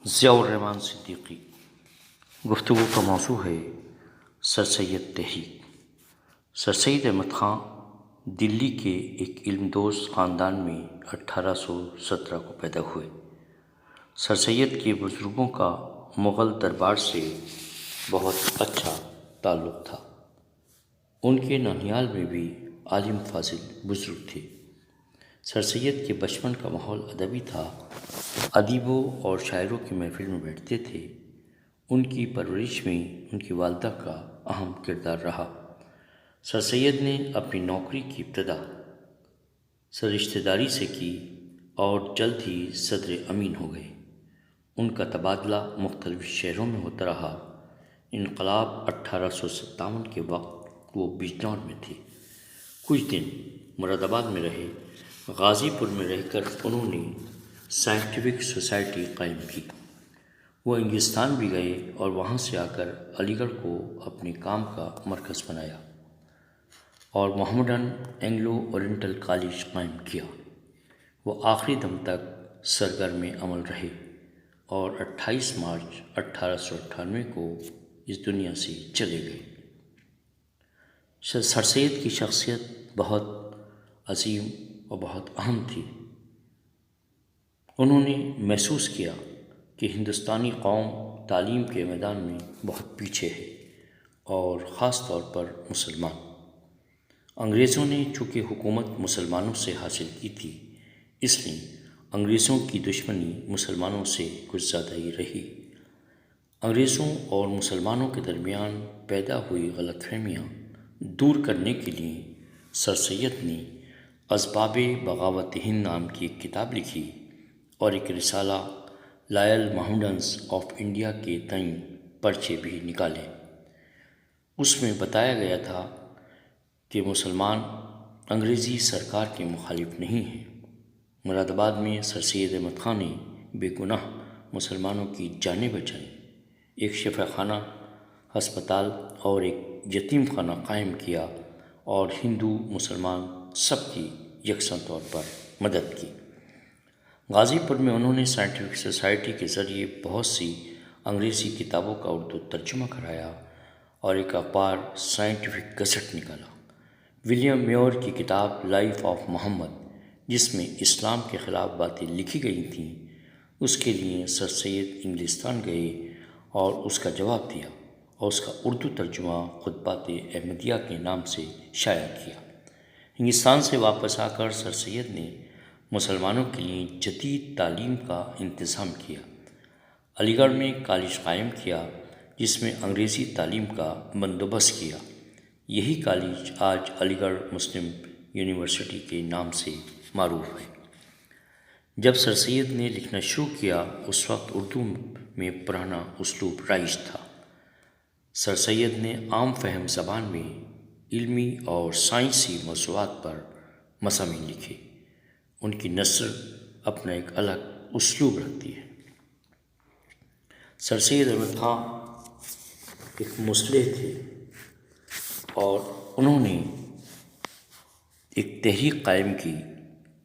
ضیاء الرحمن صدیقی۔ گفتگو کا موضوع ہے سر سید تحریک۔ سر سید احمد خان دلی کے ایک علم دوز خاندان میں 1817 کو پیدا ہوئے۔ سر سید کے بزرگوں کا مغل دربار سے بہت اچھا تعلق تھا۔ ان کے ننیال میں بھی عالم فاضل بزرگ تھے۔ سر سید کے بچپن کا ماحول ادبی تھا۔ ادیبوں اور شاعروں کی محفل میں بیٹھتے تھے۔ ان کی پرورش میں ان کی والدہ کا اہم کردار رہا۔ سر سید نے اپنی نوکری کی ابتدا رشتہ داری سے کی اور جلد ہی صدر امین ہو گئے۔ ان کا تبادلہ مختلف شہروں میں ہوتا رہا۔ انقلاب 1857 کے وقت وہ بجنور میں تھے۔ کچھ دن مراد آباد میں رہے۔ غازی پور میں رہ کر انہوں نے سائنٹیفک سوسائٹی قائم کی۔ وہ انگلستان بھی گئے اور وہاں سے آ کر علی گڑھ کو اپنے کام کا مرکز بنایا اور محمڈن اینگلو اورینٹل کالج قائم کیا۔ وہ آخری دم تک سرگرم عمل رہے اور 28 مارچ 1898 کو اس دنیا سے چلے گئے۔ سر سید کی شخصیت بہت عظیم اور بہت اہم تھی۔ انہوں نے محسوس کیا کہ ہندوستانی قوم تعلیم کے میدان میں بہت پیچھے ہے اور خاص طور پر مسلمان۔ انگریزوں نے چونکہ حکومت مسلمانوں سے حاصل کی تھی، اس لیے انگریزوں کی دشمنی مسلمانوں سے کچھ زیادہ ہی رہی۔ انگریزوں اور مسلمانوں کے درمیان پیدا ہوئی غلط فہمیاں دور کرنے کے لیے سر سید نے اسباب بغاوت ہند نام کی ایک کتاب لکھی اور ایک رسالہ لائل محمڈنز آف انڈیا کے تئیں پرچے بھی نکالے۔ اس میں بتایا گیا تھا کہ مسلمان انگریزی سرکار کے مخالف نہیں ہیں۔ مراد آباد میں سر سید احمد خان نے بے گناہ مسلمانوں کی جانیں بچائیں، ایک شفا خانہ، ہسپتال اور ایک یتیم خانہ قائم کیا اور ہندو مسلمان سب کی یکساں طور پر مدد کی۔ غازی پور میں انہوں نے سائنٹیفک سوسائٹی کے ذریعے بہت سی انگریزی کتابوں کا اردو ترجمہ کرایا اور ایک اخبار سائنٹیفک گزٹ نکالا۔ ولیم میور کی کتاب لائف آف محمد، جس میں اسلام کے خلاف باتیں لکھی گئی تھیں، اس کے لیے سر سید انگلستان گئے اور اس کا جواب دیا اور اس کا اردو ترجمہ خطبات احمدیہ کے نام سے شائع کیا۔ انگلستان سے واپس آ کر سر سید نے مسلمانوں کے لیے جدید تعلیم کا انتظام کیا۔ علی گڑھ میں کالج قائم کیا جس میں انگریزی تعلیم کا بندوبست کیا۔ یہی کالج آج علی گڑھ مسلم یونیورسٹی کے نام سے معروف ہے۔ جب سر سید نے لکھنا شروع کیا اس وقت اردو میں پرانا اسلوب رائج تھا۔ سر سید نے عام فہم زبان میں علمی اور سائنسی موضوعات پر مضامین لکھے۔ ان کی نثر اپنا ایک الگ اسلوب رکھتی ہے۔ سر سید احمد خان ایک مصلح تھے اور انہوں نے ایک تحریک قائم کی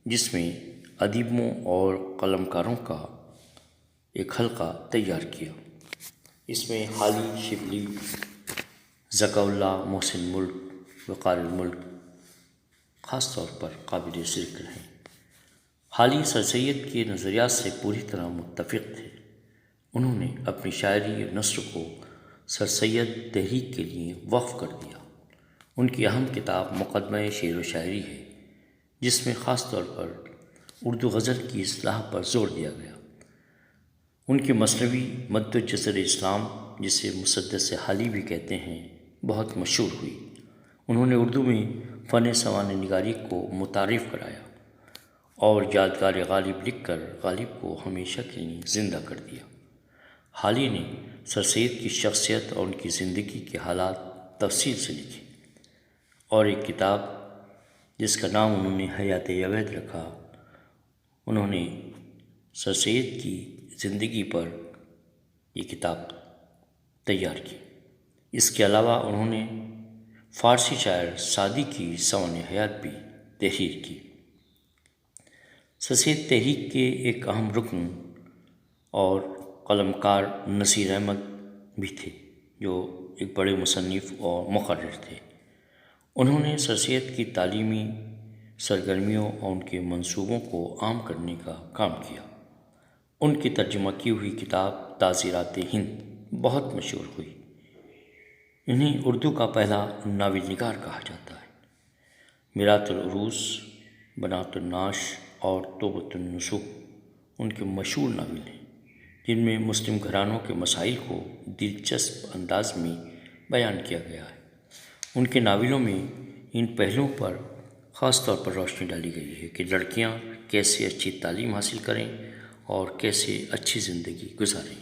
جس میں ادیبوں اور قلم کاروں کا ایک حلقہ تیار کیا۔ اس میں حالی شبلی، ذکاء اللہ، محسن ملک، وقار الملک خاص طور پر قابل ذکر ہیں۔ حالی سر سید کے نظریات سے پوری طرح متفق تھے۔ انہوں نے اپنی شاعری اور نثر کو سر سید تحریک کے لیے وقف کر دیا۔ ان کی اہم کتاب مقدمہ شعر و شاعری ہے، جس میں خاص طور پر اردو غزل کی اصلاح پر زور دیا گیا۔ ان کی مثنوی مد جزر اسلام، جسے مسدس حالی بھی کہتے ہیں، بہت مشہور ہوئی۔ انہوں نے اردو میں فن سوانح نگاری کو متعارف کرایا اور یادگار غالب لکھ کر غالب کو ہمیشہ کے لیے زندہ کر دیا۔ حالی نے سر سید کی شخصیت اور ان کی زندگی کے حالات تفصیل سے لکھے اور ایک کتاب جس کا نام انہوں نے حیات یوید رکھا، انہوں نے سر سید کی زندگی پر یہ کتاب تیار کی۔ اس کے علاوہ انہوں نے فارسی شاعر سعدی کی سوانح حیات بھی تحریر کی۔ سر سید تحریک کے ایک اہم رکن اور قلمکار نصیر احمد بھی تھے، جو ایک بڑے مصنف اور مقرر تھے۔ انہوں نے سر سید کی تعلیمی سرگرمیوں اور ان کے منصوبوں کو عام کرنے کا کام کیا۔ ان کی ترجمہ کی ہوئی کتاب تاثیرات ہند بہت مشہور ہوئی۔ انہیں اردو کا پہلا ناول نگار کہا جاتا ہے۔ میرات العروس، بنات الناش اور توبۃ النصوح ان کے مشہور ناول ہیں، جن میں مسلم گھرانوں کے مسائل کو دلچسپ انداز میں بیان کیا گیا ہے۔ ان کے ناولوں میں ان پہلوؤں پر خاص طور پر روشنی ڈالی گئی ہے کہ لڑکیاں کیسے اچھی تعلیم حاصل کریں اور کیسے اچھی زندگی گزاریں۔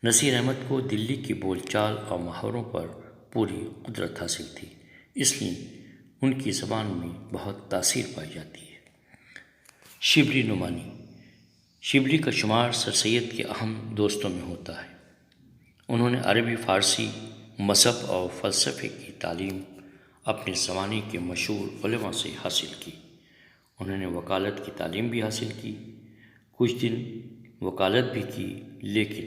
نصیر احمد کو دلی کی بول چال اور محاوروں پر پوری قدرت حاصل تھی، اس لیے ان کی زبان میں بہت تاثیر پائی جاتی ہے۔ شبلی نعمانی، شبلی کا شمار سر سید کے اہم دوستوں میں ہوتا ہے۔ انہوں نے عربی، فارسی، مذہب اور فلسفے کی تعلیم اپنے زمانے کے مشہور علماء سے حاصل کی۔ انہوں نے وکالت کی تعلیم بھی حاصل کی، کچھ دن وکالت بھی کی، لیکن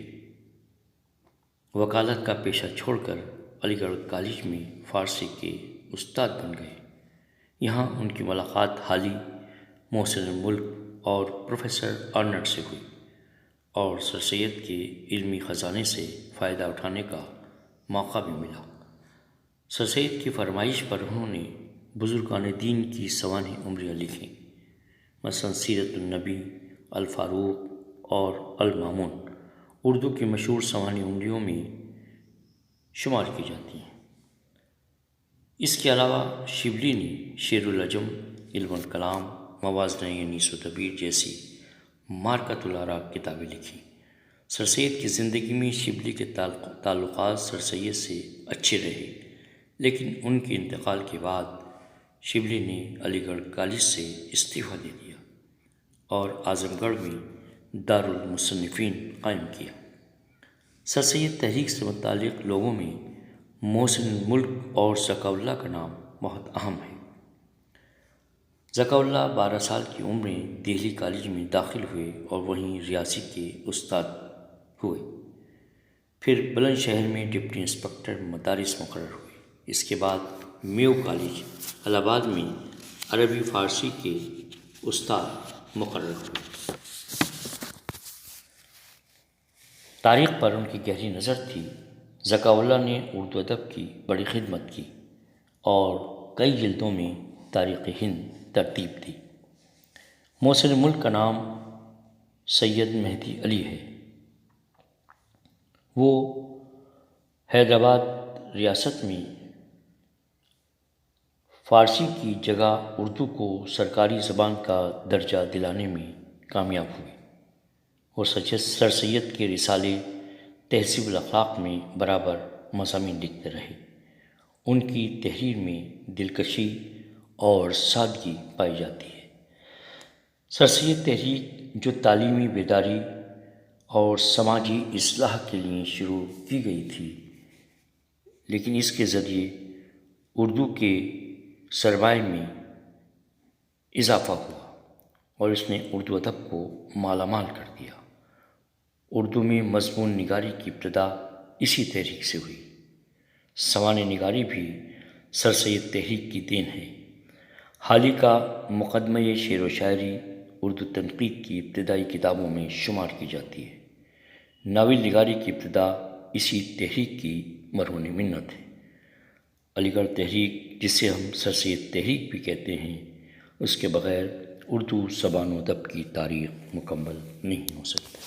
وکالت کا پیشہ چھوڑ کر علی گڑھ کالج میں فارسی کے استاد بن گئے۔ یہاں ان کی ملاقات حالی محسن الملک اور پروفیسر آرنٹ سے ہوئی اور سر سید کے علمی خزانے سے فائدہ اٹھانے کا موقع بھی ملا۔ سر سید کی فرمائش پر انہوں نے بزرگان دین کی سوانح عمریاں لکھیں، مثلاً سیرت النبی، الفاروق اور المامون اردو کی مشہور سوانح عمریوں میں شمار کی جاتی ہیں۔ اس کے علاوہ شبلی نے شعر العجم، علم الکلام، موازنہ انیس و دبیر جیسی مارکۃ الآراء کتابیں لکھیں۔ سر سید کی زندگی میں شبلی کے تعلقات سر سید سے اچھے رہے، لیکن ان کے انتقال کے بعد شبلی نے علی گڑھ کالج سے استعفیٰ دے دیا اور اعظم گڑھ میں دارالمصنفین قائم کیا۔ سر سید تحریک سے متعلق لوگوں میں محسن الملک اور ذکا اللہ کا نام بہت اہم ہے۔ ذکا اللہ 12 سال کی عمر میں دہلی کالج میں داخل ہوئے اور وہیں ریاضی کے استاد ہوئے۔ پھر بلند شہر میں ڈپٹی انسپکٹر مدارس مقرر ہوئے۔ اس کے بعد میو کالج الہ آباد میں عربی فارسی کے استاد مقرر ہوئے۔ تاریخ پر ان کی گہری نظر تھی۔ ذکا اللہ نے اردو ادب کی بڑی خدمت کی اور کئی جلدوں میں تاریخ ہند ترتیب دی۔ محسن ملک کا نام سید مہدی علی ہے۔ وہ حیدرآباد ریاست میں فارسی کی جگہ اردو کو سرکاری زبان کا درجہ دلانے میں کامیاب ہوئے اور سر سید کے رسالے تہذیب الاخلاق میں برابر مضامین لکھتے رہے۔ ان کی تحریر میں دلکشی اور سادگی پائی جاتی ہے۔ سر سید تحریک جو تعلیمی بیداری اور سماجی اصلاح کے لیے شروع کی گئی تھی، لیکن اس کے ذریعے اردو کے سرمایہ میں اضافہ ہوا اور اس نے اردو ادب کو مالا مال کر دیا۔ اردو میں مضمون نگاری کی ابتدا اسی تحریک سے ہوئی۔ سوانح نگاری بھی سر سید تحریک کی دین ہے۔ حال ہی کا مقدمہ شعر و شاعری اردو تنقید کی ابتدائی کتابوں میں شمار کی جاتی ہے۔ ناول نگاری کی ابتدا اسی تحریک کی مرہون منت ہے۔ علی گڑھ تحریک، جسے ہم سر سید تحریک بھی کہتے ہیں، اس کے بغیر اردو زبان و ادب کی تاریخ مکمل نہیں ہو سکتی۔